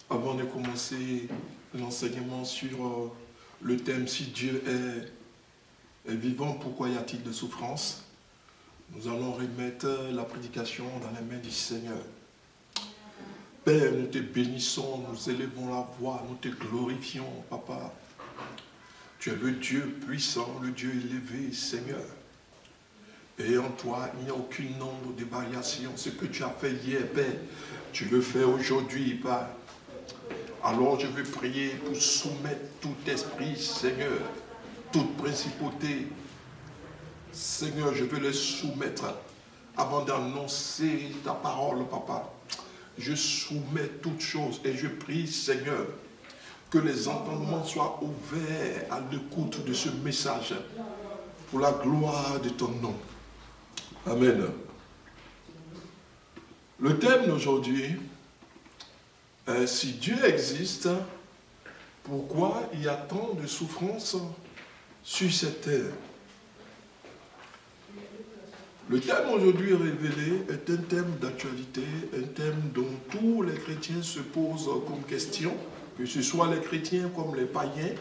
Avant de commencer l'enseignement sur le thème « Si Dieu est vivant, pourquoi y a-t-il de souffrance ?» Nous allons remettre la prédication dans les mains du Seigneur. Père, nous te bénissons, nous élevons la voix, nous te glorifions, Papa. Tu es le Dieu puissant, le Dieu élevé, Seigneur. Et en toi, il n'y a aucun nombre de variations. Ce que tu as fait hier, Père, tu le fais aujourd'hui, Père. Alors je veux prier pour soumettre tout esprit, Seigneur, toute principauté. Seigneur, je veux les soumettre avant d'annoncer ta parole, Papa. Je soumets toutes choses et je prie, Seigneur, que les entendements soient ouverts à l'écoute de ce message pour la gloire de ton nom. Amen. Le thème d'aujourd'hui, si Dieu existe, pourquoi il y a tant de souffrances sur cette terre? Le thème aujourd'hui révélé est un thème d'actualité, un thème dont tous les chrétiens se posent comme question, que ce soit les chrétiens comme les païens,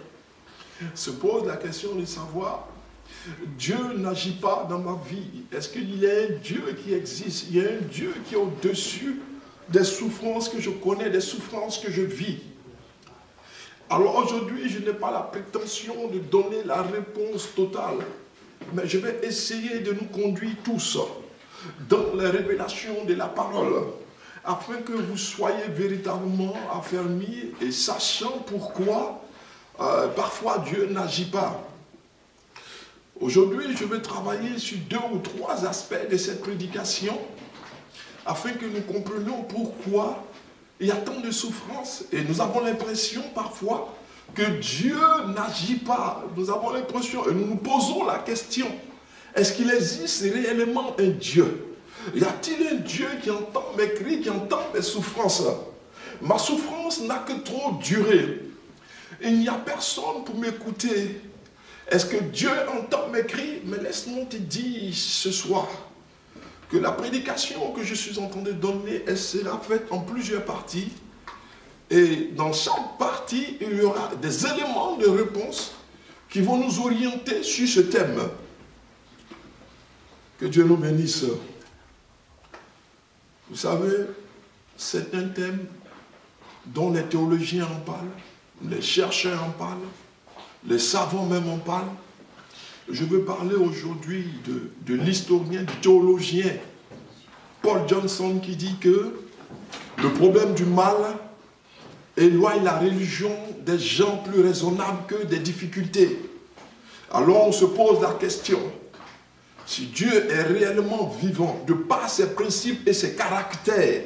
se posent la question de savoir, Dieu n'agit pas dans ma vie. Est-ce qu'il y a un Dieu qui existe? Il y a un Dieu qui est au-dessus des souffrances que je connais, des souffrances que je vis. Alors aujourd'hui, je n'ai pas la prétention de donner la réponse totale, mais je vais essayer de nous conduire tous dans la révélation de la parole, afin que vous soyez véritablement affermis et sachant pourquoi parfois Dieu n'agit pas. Aujourd'hui, je vais travailler sur 2 ou 3 aspects de cette prédication, afin que nous comprenions pourquoi il y a tant de souffrances. Et nous avons l'impression parfois que Dieu n'agit pas. Nous avons l'impression, et nous nous posons la question, est-ce qu'il existe réellement un Dieu? Y a-t-il un Dieu qui entend mes cris, qui entend mes souffrances? Ma souffrance n'a que trop duré. Il n'y a personne pour m'écouter. Est-ce que Dieu entend mes cris? Mais laisse-moi te dire ce soir que la prédication que je suis en train de donner, elle sera faite en plusieurs parties. Et dans chaque partie, il y aura des éléments de réponse qui vont nous orienter sur ce thème. Que Dieu nous bénisse. Vous savez, c'est un thème dont les théologiens en parlent, les chercheurs en parlent, les savants même en parlent. Je veux parler aujourd'hui de l'historien, du théologien Paul Johnson qui dit que le problème du mal éloigne la religion des gens plus raisonnables que des difficultés. Alors on se pose la question, si Dieu est réellement vivant, de par ses principes et ses caractères,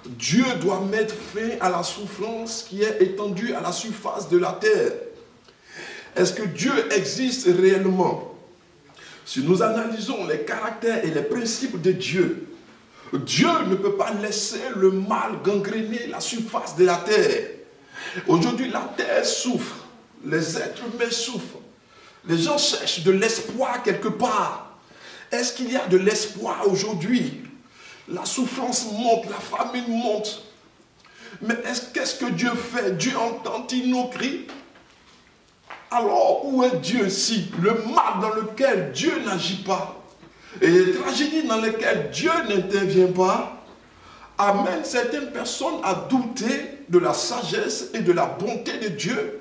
Dieu doit mettre fin à la souffrance qui est étendue à la surface de la terre. Est-ce que Dieu existe réellement? Si nous analysons les caractères et les principes de Dieu, Dieu ne peut pas laisser le mal gangréner la surface de la terre. Aujourd'hui, la terre souffre, les êtres humains souffrent, les gens cherchent de l'espoir quelque part. Est-ce qu'il y a de l'espoir aujourd'hui? La souffrance monte, la famine monte. Mais qu'est-ce que Dieu fait? Dieu entend-il nos cris? Alors, où est Dieu si le mal dans lequel Dieu n'agit pas et les tragédies dans lesquelles Dieu n'intervient pas amènent certaines personnes à douter de la sagesse et de la bonté de Dieu?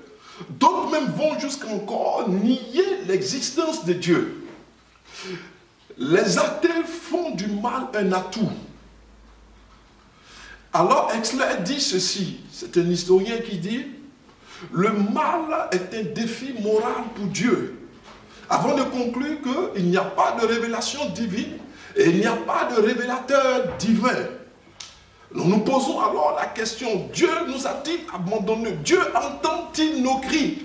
D'autres même vont jusqu'à encore nier l'existence de Dieu. Les athées font du mal un atout. Alors Exler dit ceci, c'est un historien qui dit: le mal est un défi moral pour Dieu. Avant de conclure qu'il n'y a pas de révélation divine et il n'y a pas de révélateur divin. Nous nous posons alors la question, Dieu nous a-t-il abandonnés? Dieu entend-il nos cris?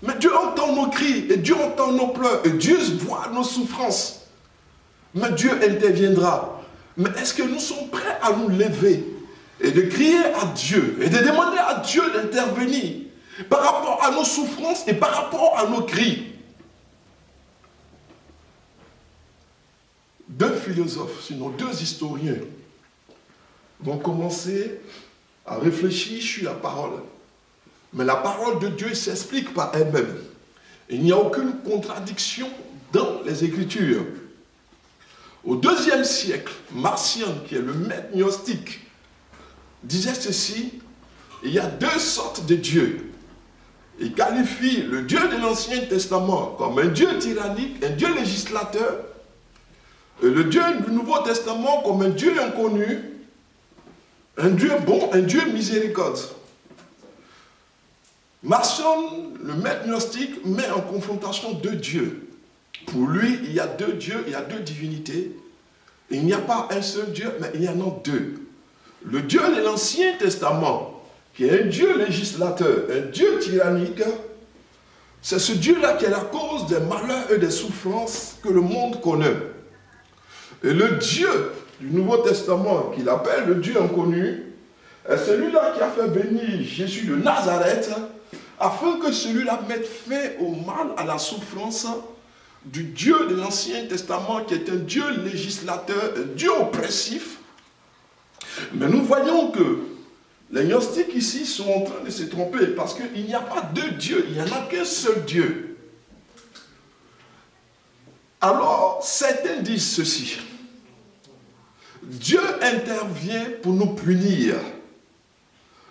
Mais Dieu entend nos cris et Dieu entend nos pleurs et Dieu voit nos souffrances. Mais Dieu interviendra. Mais est-ce que nous sommes prêts à nous lever et de crier à Dieu, et de demander à Dieu d'intervenir par rapport à nos souffrances et par rapport à nos cris? 2 philosophes, sinon 2 historiens, vont commencer à réfléchir sur la parole. Mais la parole de Dieu s'explique par elle-même. Il n'y a aucune contradiction dans les Écritures. Au IIe siècle, Marcion, qui est le maître gnostique, disait ceci: il y a deux sortes de dieux. Il qualifie le Dieu de l'Ancien Testament comme un Dieu tyrannique, un Dieu législateur, et le Dieu du Nouveau Testament comme un Dieu inconnu, un Dieu bon, un Dieu miséricorde. Marcion, le maître gnostique, met en confrontation deux dieux. Pour lui, il y a deux dieux, il y a deux divinités. Il n'y a pas un seul Dieu, mais il y en a deux. Le Dieu de l'Ancien Testament, qui est un Dieu législateur, un Dieu tyrannique, c'est ce Dieu-là qui est la cause des malheurs et des souffrances que le monde connaît. Et le Dieu du Nouveau Testament, qu'il appelle le Dieu inconnu, est celui-là qui a fait venir Jésus de Nazareth, afin que celui-là mette fin au mal, à la souffrance du Dieu de l'Ancien Testament, qui est un Dieu législateur, un Dieu oppressif. Mais nous voyons que les gnostiques ici sont en train de se tromper, parce qu'il n'y a pas deux dieux, il n'y en a qu'un seul Dieu. Alors, certains disent ceci: Dieu intervient pour nous punir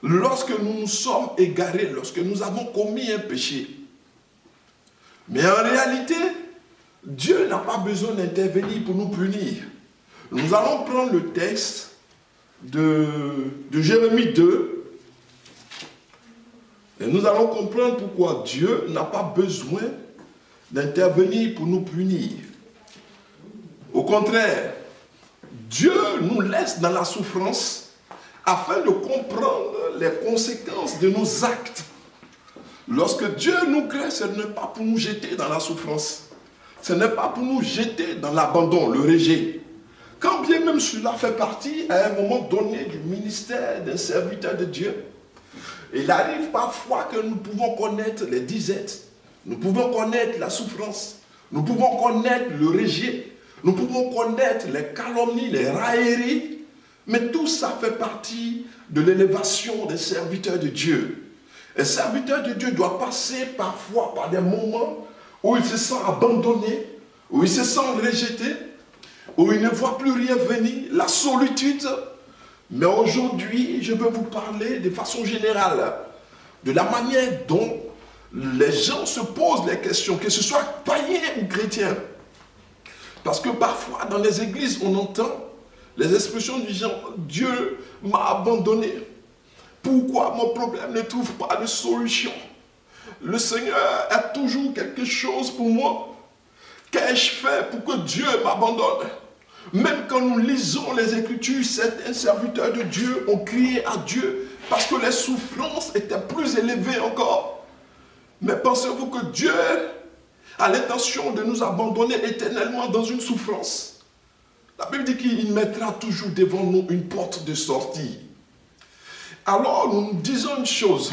lorsque nous nous sommes égarés, lorsque nous avons commis un péché. Mais en réalité, Dieu n'a pas besoin d'intervenir pour nous punir. Nous allons prendre le texte de Jérémie 2 et nous allons comprendre pourquoi Dieu n'a pas besoin d'intervenir pour nous punir. Au contraire, Dieu nous laisse dans la souffrance afin de comprendre les conséquences de nos actes. Lorsque Dieu nous crée, ce n'est pas pour nous jeter dans la souffrance. Ce n'est pas pour nous jeter dans l'abandon, le rejet. Quand bien même cela fait partie, à un moment donné, du ministère d'un serviteur de Dieu, il arrive parfois que nous pouvons connaître les disettes, nous pouvons connaître la souffrance, nous pouvons connaître le rejet, nous pouvons connaître les calomnies, les railleries, mais tout ça fait partie de l'élévation des serviteurs de Dieu. Un serviteur de Dieu doit passer parfois par des moments où il se sent abandonné, où il se sent rejeté, où il ne voit plus rien venir, la solitude. Mais aujourd'hui, je veux vous parler de façon générale de la manière dont les gens se posent les questions, que ce soit païens ou chrétiens. Parce que parfois, dans les églises, on entend les expressions du genre « Dieu m'a abandonné. Pourquoi mon problème ne trouve pas de solution? Le Seigneur a toujours quelque chose pour moi. Qu'ai-je fait pour que Dieu m'abandonne ?» Même quand nous lisons les Écritures, certains serviteurs de Dieu ont crié à Dieu parce que les souffrances étaient plus élevées encore. Mais pensez-vous que Dieu a l'intention de nous abandonner éternellement dans une souffrance? La Bible dit qu'il mettra toujours devant nous une porte de sortie. Alors nous nous disons une chose,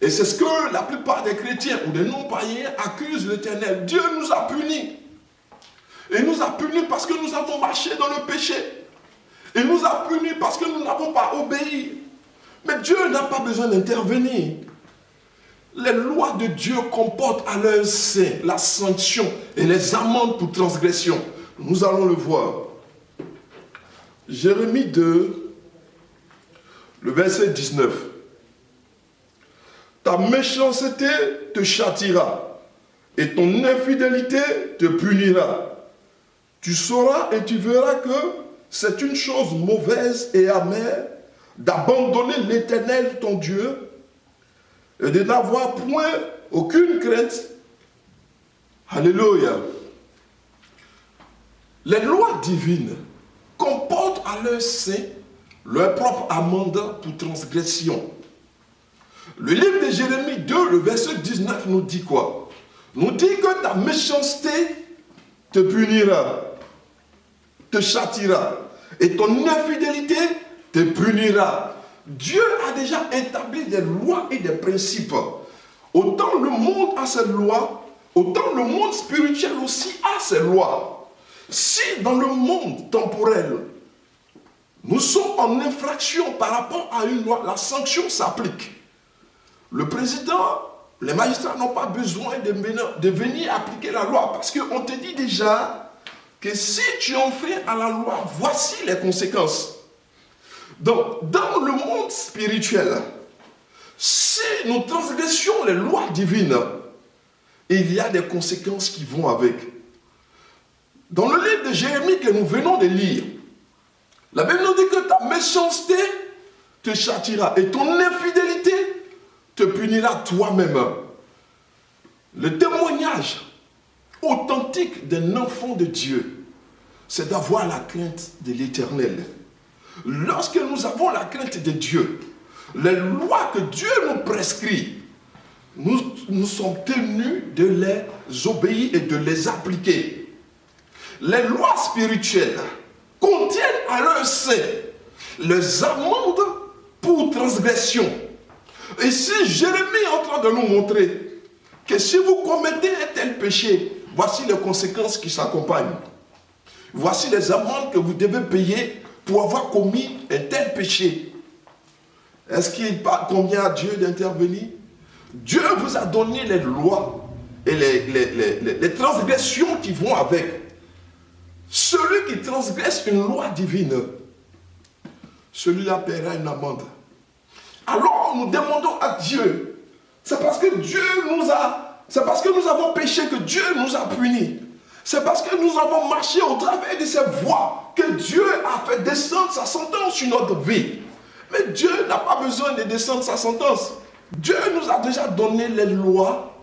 et c'est ce que la plupart des chrétiens ou des non-païens accusent l'Éternel. Dieu nous a punis. Il nous a punis parce que nous avons marché dans le péché. Il nous a punis parce que nous n'avons pas obéi. Mais Dieu n'a pas besoin d'intervenir. Les lois de Dieu comportent à leur sein la sanction et les amendes pour transgression. Nous allons le voir. Jérémie 2, le verset 19. Ta méchanceté te châtiera et ton infidélité te punira. Tu sauras et tu verras que c'est une chose mauvaise et amère d'abandonner l'Éternel ton Dieu et de n'avoir point aucune crainte. Alléluia. Les lois divines comportent à leur sein leur propre amende pour transgression. Le livre de Jérémie 2, le verset 19 nous dit quoi? Nous dit que ta méchanceté te punira, te châtira, et ton infidélité te punira. Dieu a déjà établi des lois et des principes. Autant le monde a ses lois, autant le monde spirituel aussi a ses lois. Si dans le monde temporel, nous sommes en infraction par rapport à une loi, la sanction s'applique. Le président, les magistrats n'ont pas besoin de venir appliquer la loi parce qu'on te dit déjà que si tu enfreins à la loi, voici les conséquences. Donc, dans le monde spirituel, si nous transgressions les lois divines, il y a des conséquences qui vont avec. Dans le livre de Jérémie que nous venons de lire, la Bible nous dit que ta méchanceté te châtira et ton infidélité te punira toi-même. Le témoignage authentique d'un enfant de Dieu, c'est d'avoir la crainte de l'Éternel. Lorsque nous avons la crainte de Dieu, les lois que Dieu nous prescrit, nous sommes tenus de les obéir et de les appliquer. Les lois spirituelles contiennent à leur sein les amendes pour transgression. Et si Jérémie est en train de nous montrer que si vous commettez un tel péché, voici les conséquences qui s'accompagnent. Voici les amendes que vous devez payer pour avoir commis un tel péché. Est-ce qu'il convient à Dieu d'intervenir? Dieu vous a donné les lois et les transgressions qui vont avec. Celui qui transgresse une loi divine, celui-là paiera une amende. Alors nous demandons à Dieu, c'est parce que c'est parce que nous avons péché que Dieu nous a punis. C'est parce que nous avons marché au travers de ces voies que Dieu a fait descendre sa sentence sur notre vie. Mais Dieu n'a pas besoin de descendre sa sentence. Dieu nous a déjà donné les lois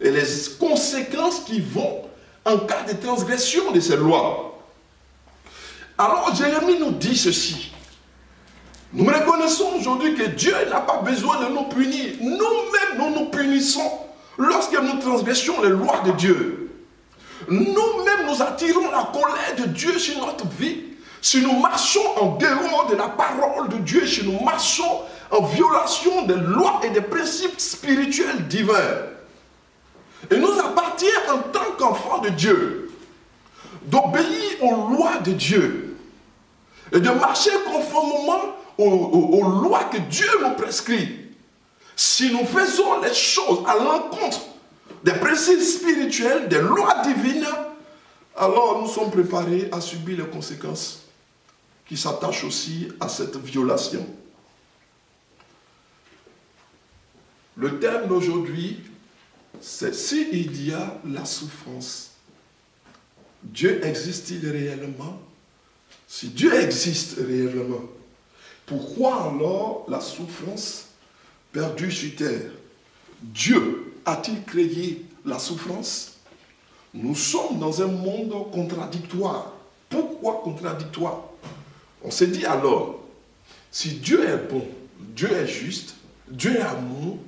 et les conséquences qui vont en cas de transgression de ces lois. Alors Jérémie nous dit ceci. Nous reconnaissons aujourd'hui que Dieu n'a pas besoin de nous punir. Nous-mêmes, nous nous punissons lorsque nous transgressions les lois de Dieu. Nous-mêmes, nous attirons la colère de Dieu sur notre vie. Si nous marchons en dehors de la parole de Dieu, si nous marchons en violation des lois et des principes spirituels divins. Il nous appartient en tant qu'enfants de Dieu d'obéir aux lois de Dieu et de marcher conformément aux lois que Dieu nous prescrit. Si nous faisons les choses à l'encontre des principes spirituels, des lois divines, alors nous sommes préparés à subir les conséquences qui s'attachent aussi à cette violation. Le thème d'aujourd'hui, c'est s'il y a la souffrance, Dieu existe-t-il réellement? Si Dieu existe réellement, pourquoi alors la souffrance perdue sur terre? Dieu a-t-il créé la souffrance? Nous sommes dans un monde contradictoire. Pourquoi contradictoire? On s'est dit alors, si Dieu est bon, Dieu est juste, Dieu est amour,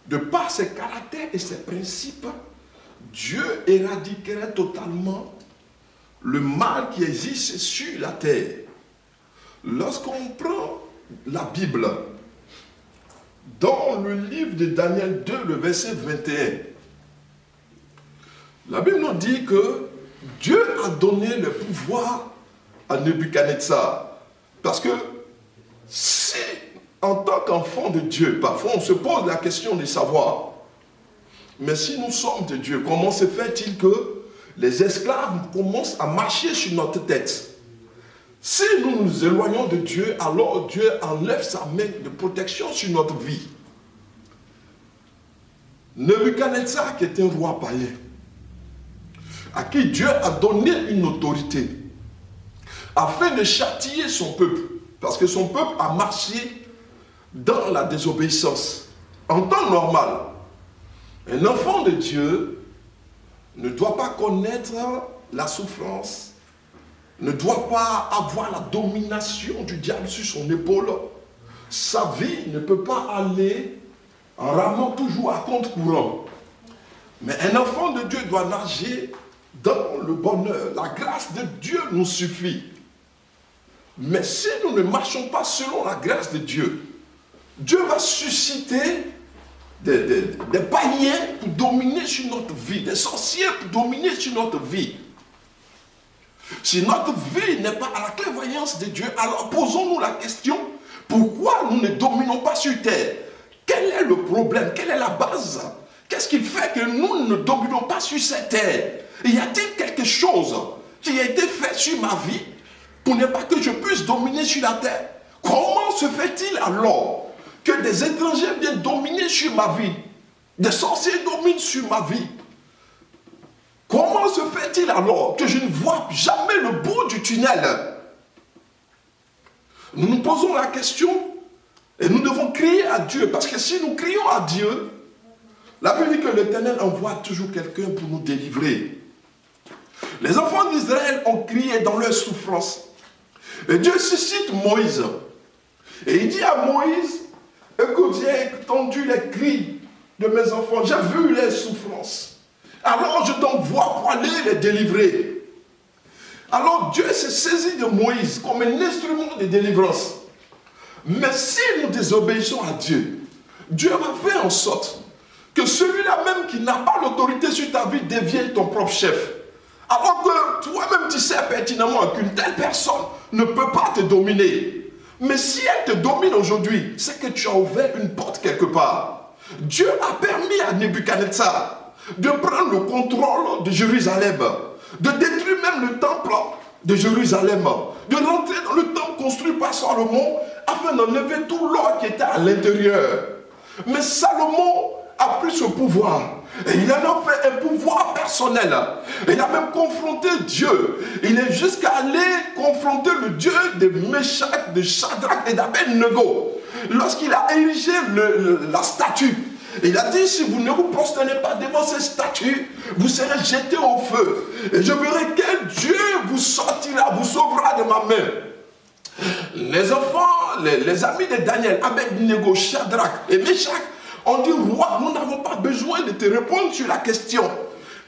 de par ses caractères et ses principes, Dieu éradiquerait totalement le mal qui existe sur la terre. Lorsqu'on prend la Bible, dans le livre de Daniel 2, le verset 21, la Bible nous dit que Dieu a donné le pouvoir à Nebuchadnezzar. Parce que si, en tant qu'enfant de Dieu, parfois on se pose la question de savoir, mais si nous sommes de Dieu, comment se fait-il que les esclaves commencent à marcher sur notre tête? Si nous nous éloignons de Dieu, alors Dieu enlève sa main de protection sur notre vie. Nebuchadnezzar, qui est un roi païen, à qui Dieu a donné une autorité, afin de châtier son peuple, parce que son peuple a marché dans la désobéissance. En temps normal, un enfant de Dieu ne doit pas connaître la souffrance, ne doit pas avoir la domination du diable sur son épaule. Sa vie ne peut pas aller en ramant toujours à contre-courant. Mais un enfant de Dieu doit nager dans le bonheur. La grâce de Dieu nous suffit. Mais si nous ne marchons pas selon la grâce de Dieu, Dieu va susciter des païens pour dominer sur notre vie, des sorciers pour dominer sur notre vie. Si notre vie n'est pas à la clairvoyance de Dieu, alors posons-nous la question, pourquoi nous ne dominons pas sur terre? Quel est le problème? Quelle est la base? Qu'est-ce qui fait que nous ne dominons pas sur cette terre? Y a-t-il quelque chose qui a été fait sur ma vie pour ne pas que je puisse dominer sur la terre? Comment se fait-il alors que des étrangers viennent dominer sur ma vie? Des sorciers dominent sur ma vie? Comment se fait-il alors que je ne vois jamais le bout du tunnel? Nous nous posons la question et nous devons crier à Dieu, parce que si nous crions à Dieu, la Bible dit que l'Éternel envoie toujours quelqu'un pour nous délivrer. Les enfants d'Israël ont crié dans leur souffrance. Et Dieu suscite Moïse. Et il dit à Moïse, écoute, j'ai entendu les cris de mes enfants, j'ai vu les souffrances. Alors je t'envoie pour aller les délivrer. Alors Dieu s'est saisi de Moïse comme un instrument de délivrance. Mais si nous désobéissons à Dieu, Dieu va faire en sorte que celui-là même qui n'a pas l'autorité sur ta vie devienne ton propre chef. Alors que toi-même tu sais pertinemment qu'une telle personne ne peut pas te dominer. Mais si elle te domine aujourd'hui, c'est que tu as ouvert une porte quelque part. Dieu a permis à Nebuchadnezzar de prendre le contrôle de Jérusalem, de détruire même le temple de Jérusalem, de rentrer dans le temple construit par Salomon afin d'enlever tout l'or qui était à l'intérieur. Mais Salomon a pris ce pouvoir et il en a fait un pouvoir personnel. Il a même confronté Dieu. Il est jusqu'à aller confronter le Dieu de Meshach, de Shadrach et d'Abednego. Lorsqu'il a érigé la statue, il a dit, si vous ne vous prosternez pas devant ces statues, vous serez jetés au feu. Et je verrai quel Dieu vous sortira, vous sauvera de ma main. Les enfants, les amis de Daniel, Abednego, Shadrach et Meshach, ont dit, roi, nous n'avons pas besoin de te répondre sur la question.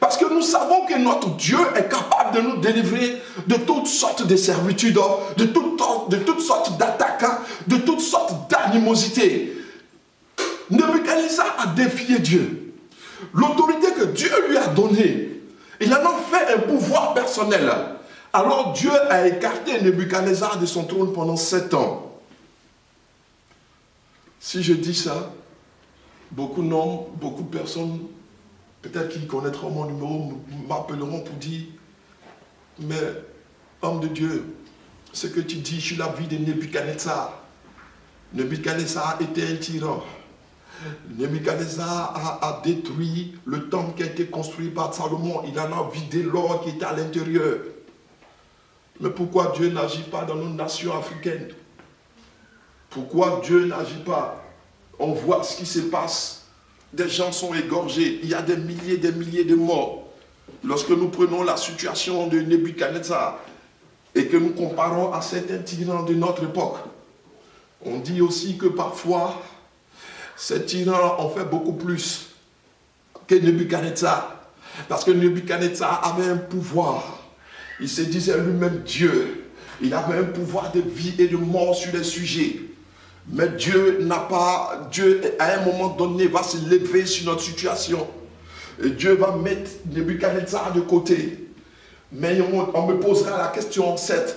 Parce que nous savons que notre Dieu est capable de nous délivrer de toutes sortes de servitudes, de toutes sortes d'attaques, de toutes sortes d'animosités. Nebuchadnezzar a défié Dieu. L'autorité que Dieu lui a donnée, il en a fait un pouvoir personnel. Alors Dieu a écarté Nebuchadnezzar de son trône pendant 7 ans. Si je dis ça, beaucoup d'hommes, beaucoup de personnes, peut-être qu'ils connaîtront mon numéro, m'appelleront pour dire, mais homme de Dieu, ce que tu dis sur la vie de Nebuchadnezzar, Nebuchadnezzar était un tyran. Nebuchadnezzar a détruit le temple qui a été construit par Salomon. Il en a vidé l'or qui était à l'intérieur. Mais pourquoi Dieu n'agit pas dans nos nations africaines? Pourquoi Dieu n'agit pas? On voit ce qui se passe. Des gens sont égorgés. Il y a des milliers de morts. Lorsque nous prenons la situation de Nebuchadnezzar et que nous comparons à certains tyrans de notre époque, on dit aussi que parfois ces tyrans ont fait beaucoup plus que Nebuchadnezzar. Parce que Nebuchadnezzar avait un pouvoir. Il se disait lui-même Dieu. Il avait un pouvoir de vie et de mort sur les sujets. Mais Dieu n'a pas... Dieu, à un moment donné, va se lever sur notre situation. Et Dieu va mettre Nebuchadnezzar de côté. Mais on me posera la question 7.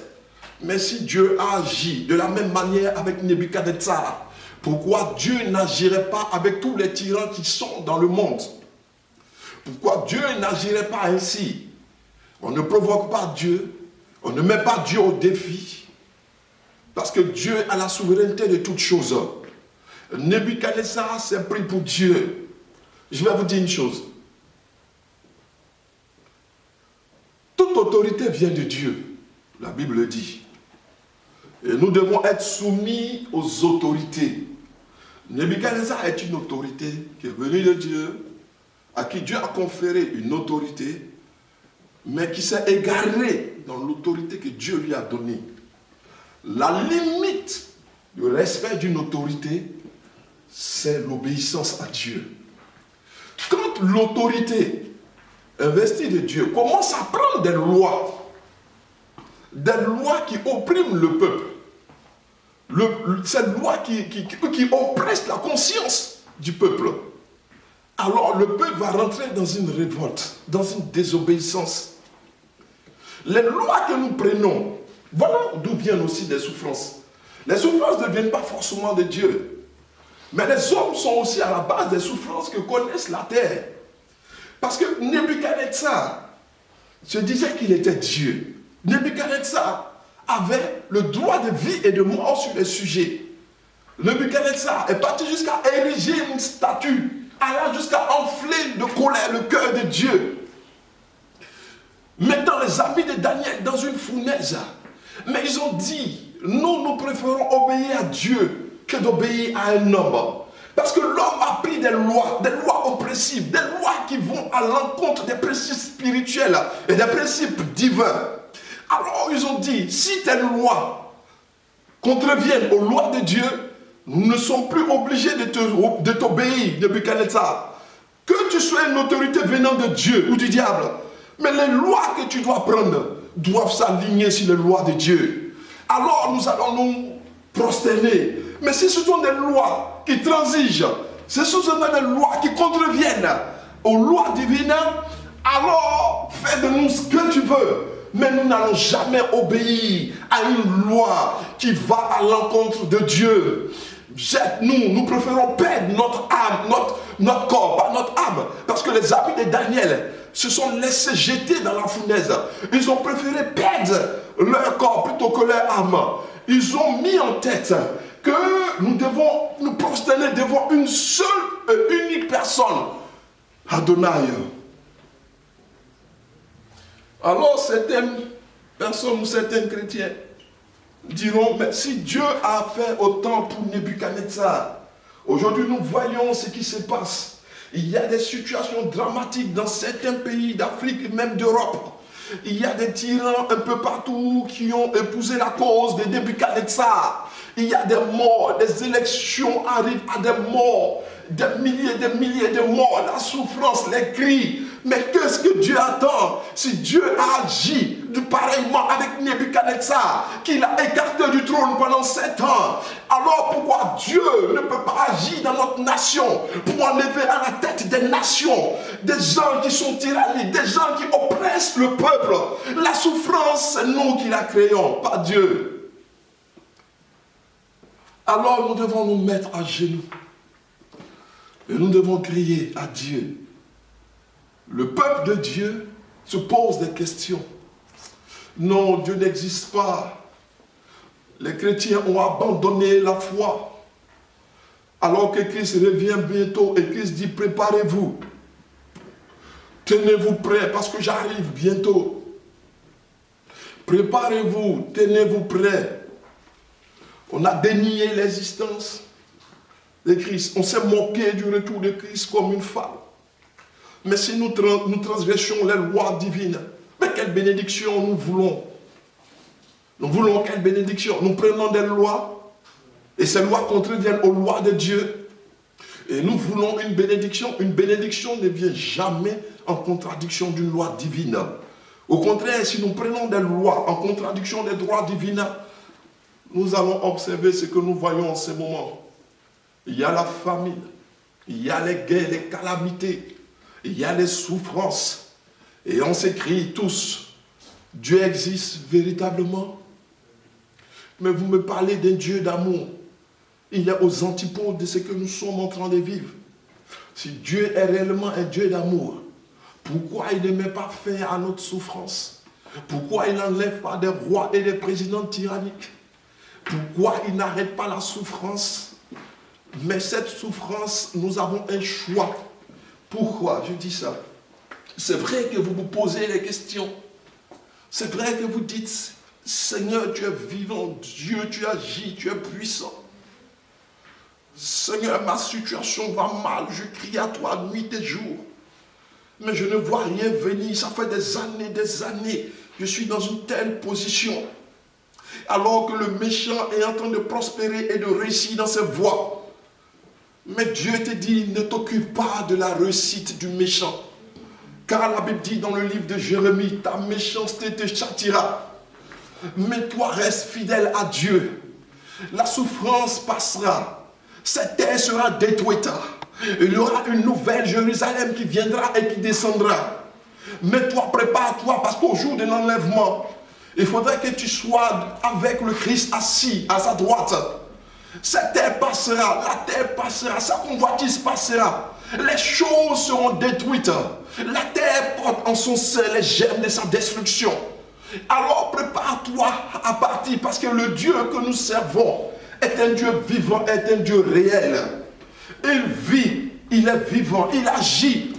Mais si Dieu a agi de la même manière avec Nebuchadnezzar, pourquoi Dieu n'agirait pas avec tous les tyrans qui sont dans le monde? Pourquoi Dieu n'agirait pas ainsi? On ne provoque pas Dieu, on ne met pas Dieu au défi, parce que Dieu a la souveraineté de toutes choses. Nebuchadnezzar s'est pris pour Dieu. Je vais vous dire une chose. Toute autorité vient de Dieu, la Bible le dit. Et nous devons être soumis aux autorités. Nebuchadnezzar est une autorité qui est venue de Dieu, à qui Dieu a conféré une autorité, mais qui s'est égaré dans l'autorité que Dieu lui a donnée. La limite du respect d'une autorité, c'est l'obéissance à Dieu. Quand l'autorité investie de Dieu commence à prendre des lois qui oppriment le peuple, cette loi qui oppresse la conscience du peuple, alors le peuple va rentrer dans une révolte, dans une désobéissance. Les lois que nous prenons, voilà d'où viennent aussi les souffrances. Les souffrances ne viennent pas forcément de Dieu. Mais les hommes sont aussi à la base des souffrances que connaissent la terre. Parce que Nebuchadnezzar se disait qu'il était Dieu. Nebuchadnezzar avait le droit de vie et de mort sur les sujets. Nebuchadnezzar est parti jusqu'à ériger une statue, allant jusqu'à enfler de colère le cœur de Dieu. Mettant les amis de Daniel dans une fournaise. Mais ils ont dit, nous préférons obéir à Dieu que d'obéir à un homme. Parce que l'homme a pris des lois oppressives, des lois qui vont à l'encontre des principes spirituels et des principes divins. Alors ils ont dit, si tes lois contreviennent aux lois de Dieu, nous ne sommes plus obligés de t'obéir, Nebuchadnezzar. Que tu sois une autorité venant de Dieu ou du diable, mais les lois que tu dois prendre doivent s'aligner sur les lois de Dieu. Alors nous allons nous prosterner. Mais si ce sont des lois qui transigent, si ce sont des lois qui contreviennent aux lois divines, alors fais de nous ce que tu veux. Mais nous n'allons jamais obéir à une loi qui va à l'encontre de Dieu. Nous préférons perdre notre âme, notre corps, pas notre âme. Parce que les amis de Daniel se sont laissés jeter dans la fournaise. Ils ont préféré perdre leur corps plutôt que leur âme. Ils ont mis en tête que nous devons nous prosterner devant une seule et unique personne, Adonai. Alors certaines personnes ou certains chrétiens diront, mais si Dieu a fait autant pour Nebuchadnezzar, aujourd'hui nous voyons ce qui se passe. Il y a des situations dramatiques dans certains pays d'Afrique et même d'Europe. Il y a des tyrans un peu partout qui ont épousé la cause de Nebuchadnezzar. Il y a des morts, des élections arrivent à des morts, des milliers de morts, la souffrance, les cris. Mais qu'est-ce que Dieu attend? Si Dieu a agi pareillement avec Nebuchadnezzar, qu'il a écarté du trône pendant 7 ans, alors pourquoi Dieu ne peut pas agir dans notre nation pour enlever à la tête des nations des gens qui sont tyranniques, des gens qui oppressent le peuple? La souffrance, c'est nous qui la créons, pas Dieu. Alors nous devons nous mettre à genoux et nous devons crier à Dieu. Le peuple de Dieu se pose des questions. Non, Dieu n'existe pas. Les chrétiens ont abandonné la foi. Alors que Christ revient bientôt et Christ dit, préparez-vous. Tenez-vous prêts parce que j'arrive bientôt. Préparez-vous, tenez-vous prêts. On a dénié l'existence de Christ. On s'est moqué du retour de Christ comme une femme. Mais si nous transgressions les lois divines, mais quelle bénédiction nous voulons? Nous voulons quelle bénédiction? Nous prenons des lois, et ces lois contreviennent aux lois de Dieu. Et nous voulons une bénédiction. Une bénédiction ne vient jamais en contradiction d'une loi divine. Au contraire, si nous prenons des lois en contradiction des droits divines, nous allons observer ce que nous voyons en ce moment. Il y a la famine, il y a les guerres, les calamités, il y a les souffrances. Et on s'écrie tous, Dieu existe véritablement. Mais vous me parlez d'un Dieu d'amour. Il y a aux antipodes de ce que nous sommes en train de vivre. Si Dieu est réellement un Dieu d'amour, pourquoi il ne met pas fin à notre souffrance? Pourquoi il n'enlève pas des rois et des présidents tyranniques? Pourquoi il n'arrête pas la souffrance? Mais cette souffrance, nous avons un choix. Pourquoi je dis ça? C'est vrai que vous vous posez les questions. C'est vrai que vous dites, Seigneur, tu es vivant, Dieu, tu agis, tu es puissant. Seigneur, ma situation va mal, je crie à toi nuit et jour. Mais je ne vois rien venir, ça fait des années, je suis dans une telle position. Alors que le méchant est en train de prospérer et de réussir dans ses voies. Mais Dieu te dit, ne t'occupe pas de la réussite du méchant. Car la Bible dit dans le livre de Jérémie, ta méchanceté te châtira. Mais toi reste fidèle à Dieu. La souffrance passera. Cette terre sera détruite. Il y aura une nouvelle Jérusalem qui viendra et qui descendra. Mets-toi, prépare-toi, parce qu'au jour de l'enlèvement, il faudrait que tu sois avec le Christ assis à sa droite. Cette terre passera, la terre passera, sa convoitise passera. Les choses seront détruites. La terre porte en son sein les germes de sa destruction. Alors prépare-toi à partir, parce que le Dieu que nous servons est un Dieu vivant, est un Dieu réel. Il vit, il est vivant, il agit.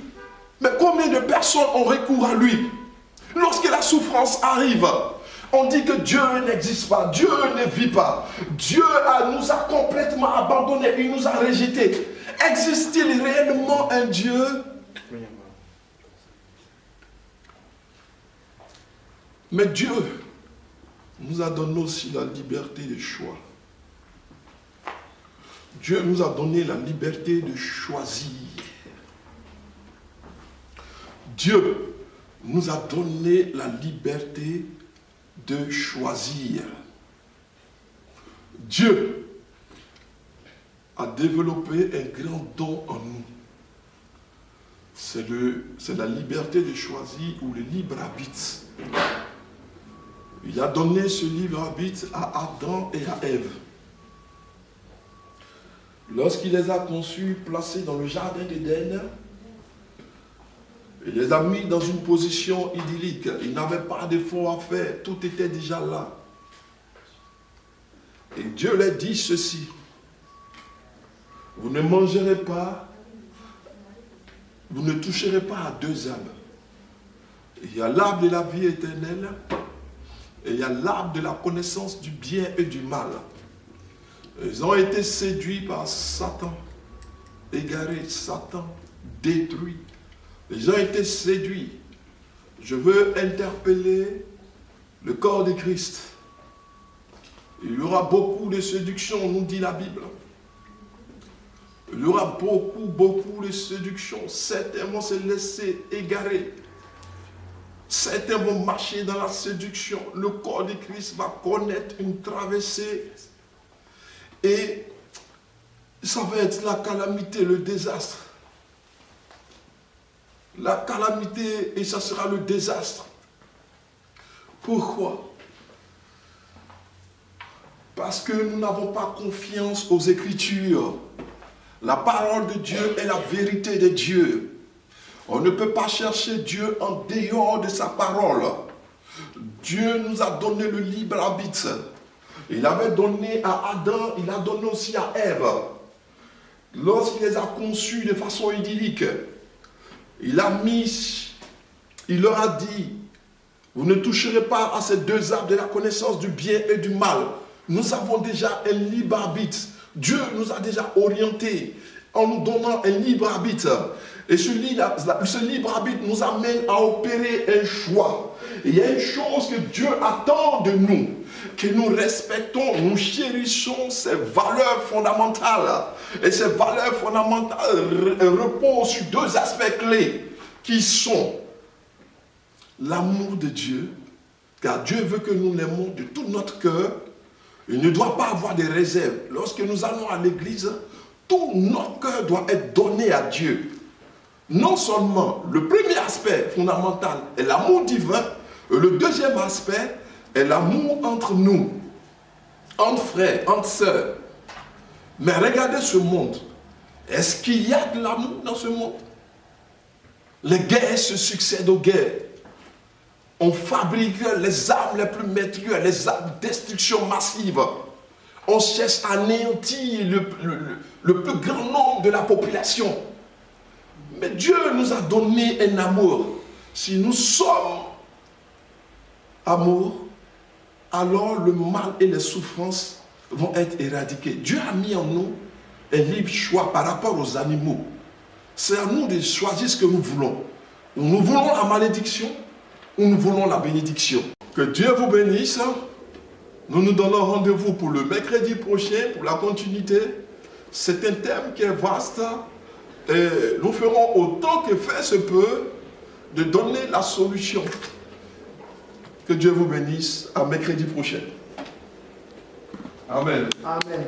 Mais combien de personnes ont recours à lui? Lorsque la souffrance arrive, on dit que Dieu n'existe pas, Dieu ne vit pas. Dieu nous a complètement abandonnés, il nous a rejetés. Existe-t-il réellement un Dieu? Mais Dieu nous a donné aussi la liberté de choix. Dieu nous a donné la liberté de choisir. Dieu nous a donné la liberté de choisir. Dieu a développé un grand don en nous. C'est la liberté de choisir ou le libre arbitre. Il a donné ce libre arbitre à Adam et à Ève. Lorsqu'il les a conçus, placés dans le jardin d'Éden, il les a mis dans une position idyllique. Ils n'avaient pas d'effort à faire. Tout était déjà là. Et Dieu leur dit ceci. Vous ne mangerez pas, vous ne toucherez pas à deux arbres. Il y a l'arbre de la vie éternelle et il y a l'arbre de la connaissance du bien et du mal. Ils ont été séduits par Satan, égarés, Satan détruit. Ils ont été séduits. Je veux interpeller le corps de Christ. Il y aura beaucoup de séduction, nous dit la Bible. Il y aura beaucoup de séduction. Certains vont se laisser égarer. Certains vont marcher dans la séduction. Le corps de Christ va connaître une traversée. Et ça va être la calamité, le désastre. La calamité, et ça sera le désastre. Pourquoi? Parce que nous n'avons pas confiance aux Écritures. La parole de Dieu est la vérité de Dieu. On ne peut pas chercher Dieu en dehors de sa parole. Dieu nous a donné le libre arbitre. Il avait donné à Adam, il a donné aussi à Ève. Lorsqu'il les a conçus de façon idyllique, il leur a dit, vous ne toucherez pas à ces deux arbres de la connaissance du bien et du mal. Nous avons déjà un libre arbitre. Dieu nous a déjà orientés en nous donnant un libre arbitre. Et ce libre arbitre nous amène à opérer un choix. Et il y a une chose que Dieu attend de nous, que nous respectons, nous chérissons ces valeurs fondamentales. Et ces valeurs fondamentales reposent sur deux aspects clés qui sont l'amour de Dieu, car Dieu veut que nous l'aimons de tout notre cœur. Il ne doit pas avoir de réserve. Lorsque nous allons à l'église, tout notre cœur doit être donné à Dieu. Non seulement le premier aspect fondamental est l'amour divin, et le deuxième aspect est l'amour entre nous, entre frères, entre sœurs. Mais regardez ce monde. Est-ce qu'il y a de l'amour dans ce monde? Les guerres se succèdent aux guerres. On fabrique les armes les plus maîtrisées, les armes de destruction massive. On cherche à anéantir le plus grand nombre de la population. Mais Dieu nous a donné un amour. Si nous sommes amour, alors le mal et les souffrances vont être éradiquées. Dieu a mis en nous un libre choix par rapport aux animaux. C'est à nous de choisir ce que nous voulons. Nous voulons la malédiction ou nous voulons la bénédiction. Que Dieu vous bénisse. Nous nous donnons rendez-vous pour le mercredi prochain, pour la continuité. C'est un thème qui est vaste. Et nous ferons autant que faire se peut de donner la solution. Que Dieu vous bénisse. À mercredi prochain. Amen. Amen.